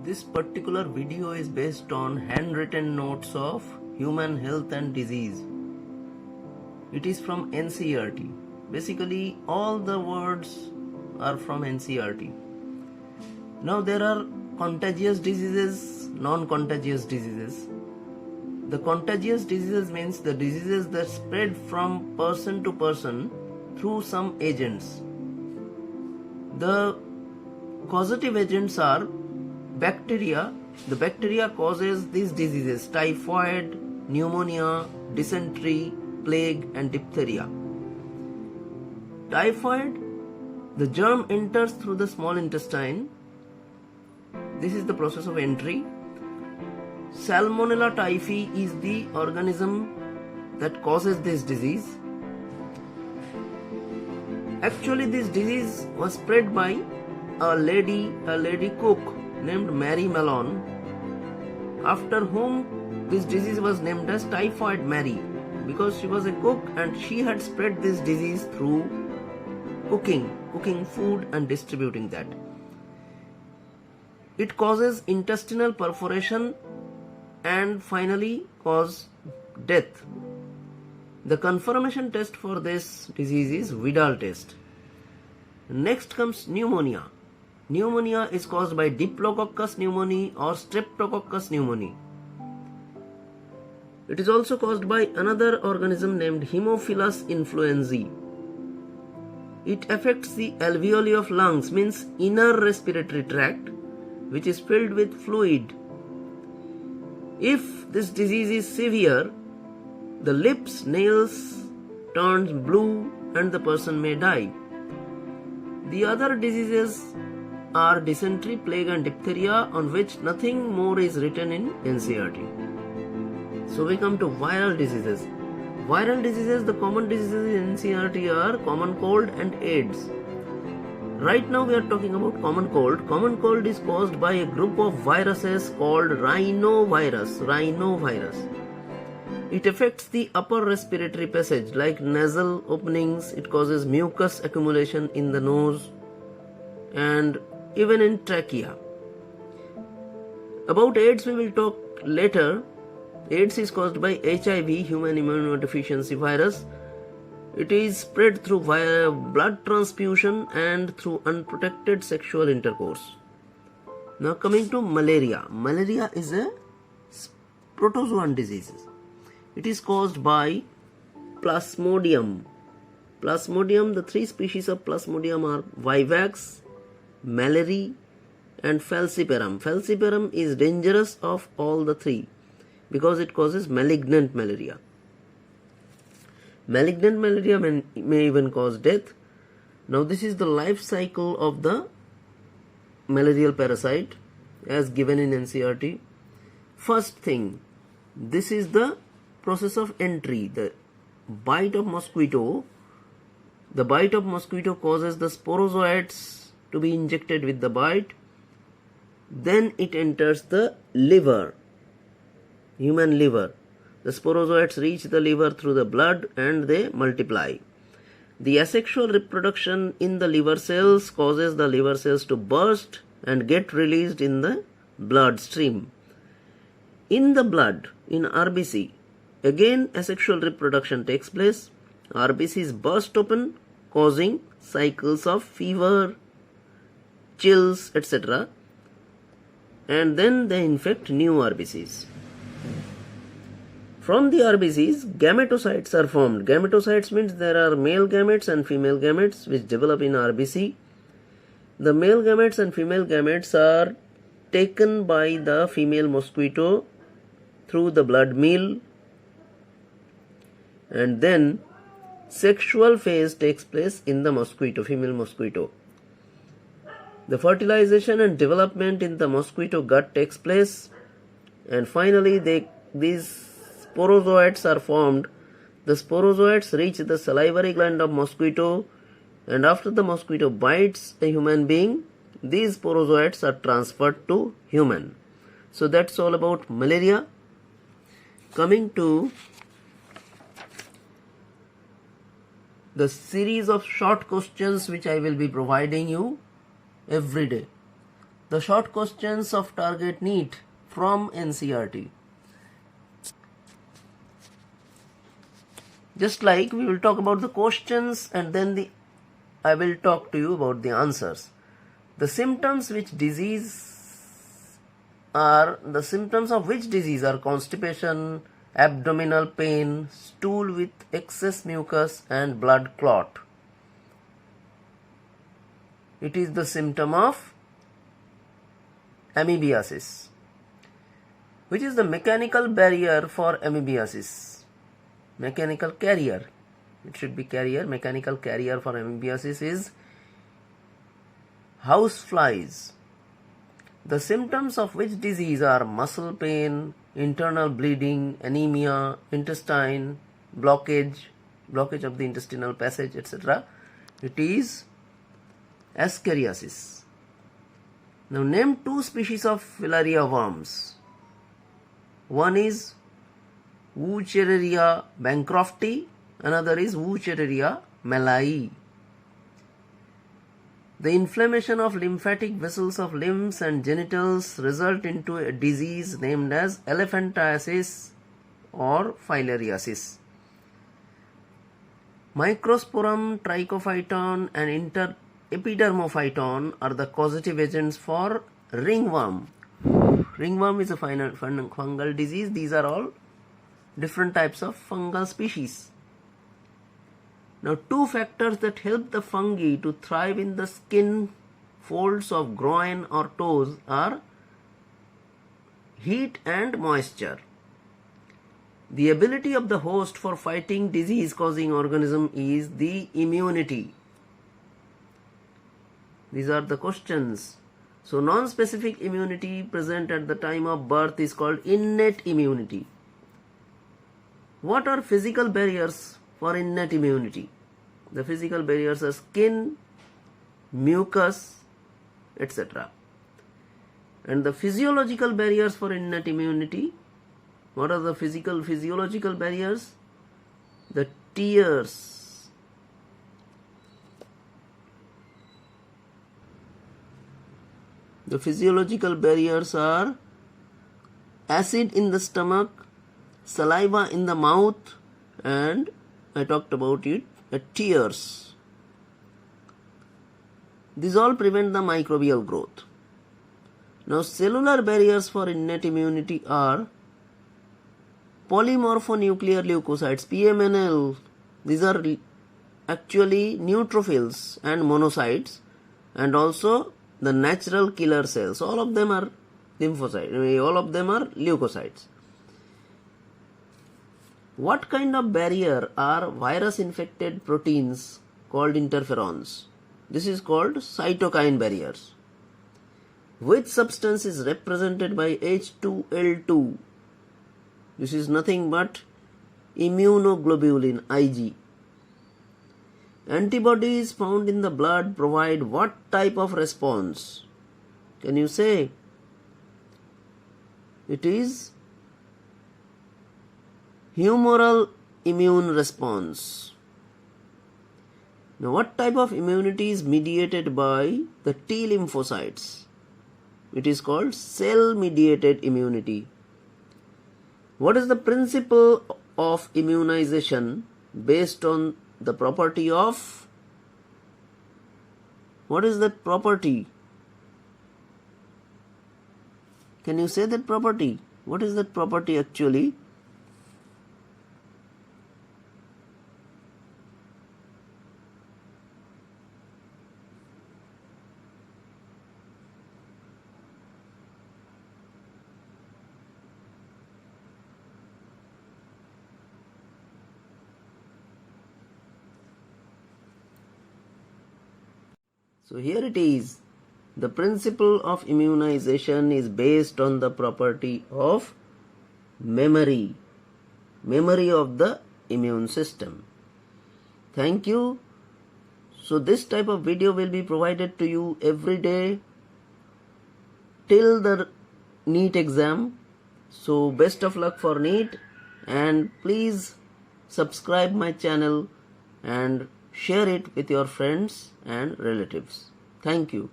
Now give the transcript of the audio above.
This particular video is based on handwritten notes of human health and disease. It is from NCERT. Basically, all the words are from NCERT. Now there are contagious diseases, non-contagious diseases. The contagious diseases means the diseases that spread from person to person through some agents. The causative agents are bacteria. The bacteria causes these diseases: typhoid, pneumonia, dysentery, plague and diphtheria. Typhoid, the germ enters through the small intestine. This is the process of entry. Salmonella typhi is the organism that causes this disease. Actually, this disease was spread by a lady cook named Mary Malone, after whom this disease was named as Typhoid Mary, because she was a cook and she had spread this disease through cooking food and distributing that. It causes intestinal perforation and finally cause death. The confirmation test for this disease is Vidal test. Next comes pneumonia. Pneumonia is caused by Diplococcus pneumoniae or Streptococcus pneumoniae. It is also caused by another organism named Haemophilus influenzae. It affects the alveoli of lungs, means inner respiratory tract, which is filled with fluid. If this disease is severe, the lips, nails turns blue and the person may die. The other diseases are dysentery, plague and diphtheria, on which nothing more is written in NCERT. So we come to viral diseases. Viral diseases, the common diseases in NCERT are common cold and AIDS. Right now we are talking about common cold. Common cold is caused by a group of viruses called rhinovirus. It affects the upper respiratory passage like nasal openings. It causes mucus accumulation in the nose and even in trachea. About AIDS we will talk later. AIDS is caused by HIV, human immunodeficiency virus. It is spread through via blood transfusion and through unprotected sexual intercourse. Now coming to malaria. Malaria is a protozoan disease. It is caused by Plasmodium. The three species of Plasmodium are Vivax, Malari and Falciparum. Falciparum is dangerous of all the three because it causes malignant malaria. Malignant malaria may even cause death. Now this is the life cycle of the malarial parasite as given in NCERT. First thing, this is the process of entry. The bite of mosquito. The bite of mosquito causes the sporozoites to be injected with the bite. Then it enters the liver, human liver. The sporozoites reach the liver through the blood and they multiply. The asexual reproduction in the liver cells causes the liver cells to burst and get released in the blood stream. In the blood, in RBC, again asexual reproduction takes place. RBCs burst open, causing cycles of fever, chills, etc. And then they infect new RBCs. From the RBCs, gametocytes are formed. Gametocytes means there are male gametes and female gametes which develop in RBC. The male gametes and female gametes are taken by the female mosquito through the blood meal, and then sexual phase takes place in the mosquito, female mosquito. The fertilization and development in the mosquito gut takes place, and finally these sporozoites are formed. The sporozoites reach the salivary gland of mosquito, and after the mosquito bites a human being, these sporozoites are transferred to human. So that's all about malaria. Coming to the series of short questions which I will be providing you every day. the short questions of target NEET from NCERT. Just like we will talk about the questions and then I will talk to you about the answers. The symptoms of which disease are constipation, abdominal pain, stool with excess mucus and blood clot. It is the symptom of amoebiasis. Which is the mechanical barrier for amoebiasis? Mechanical carrier. It should be carrier. Mechanical carrier for amoebiasis is house flies. The symptoms of which disease are muscle pain, internal bleeding, anemia, intestine, blockage of the intestinal passage, etc. It is ascariasis. Now name two species of filaria worms. One is Wuchereria bancrofti, another is Wuchereria malai. The inflammation of lymphatic vessels of limbs and genitals result into a disease named as elephantiasis or filariasis. Microsporum, trichophyton and epidermophyton are the causative agents for ringworm. Ringworm is a fungal disease. These are all different types of fungal species. Now, two factors that help the fungi to thrive in the skin folds of groin or toes are heat and moisture. The ability of the host for fighting disease-causing organism is the immunity. These are the questions. So, non-specific immunity present at the time of birth is called innate immunity. What are physical barriers for innate immunity? The physical barriers are skin, mucus, etc. And the physiological barriers for innate immunity, what are the physiological barriers? The tears. The physiological barriers are acid in the stomach, saliva in the mouth, and I talked about it, tears. These all prevent the microbial growth. Now, cellular barriers for innate immunity are polymorphonuclear leukocytes, PMNL. These are actually neutrophils and monocytes, and also the natural killer cells. All of them are lymphocytes. All of them are leukocytes. What kind of barrier are virus-infected proteins called interferons? This is called cytokine barriers. Which substance is represented by H2L2? This is nothing but immunoglobulin, Ig. Antibodies found in the blood provide what type of response? Can you say? It is humoral immune response. Now, what type of immunity is mediated by the T lymphocytes? It is called cell-mediated immunity. What is the principle of immunization based on the property of? What is that property? Can you say that property? What is that property actually? So here it is. The principle of immunization is based on the property of memory of the immune system. Thank you. So this type of video will be provided to you every day till the NEET exam. So best of luck for NEET, and please subscribe my channel and share it with your friends and relatives. Thank you.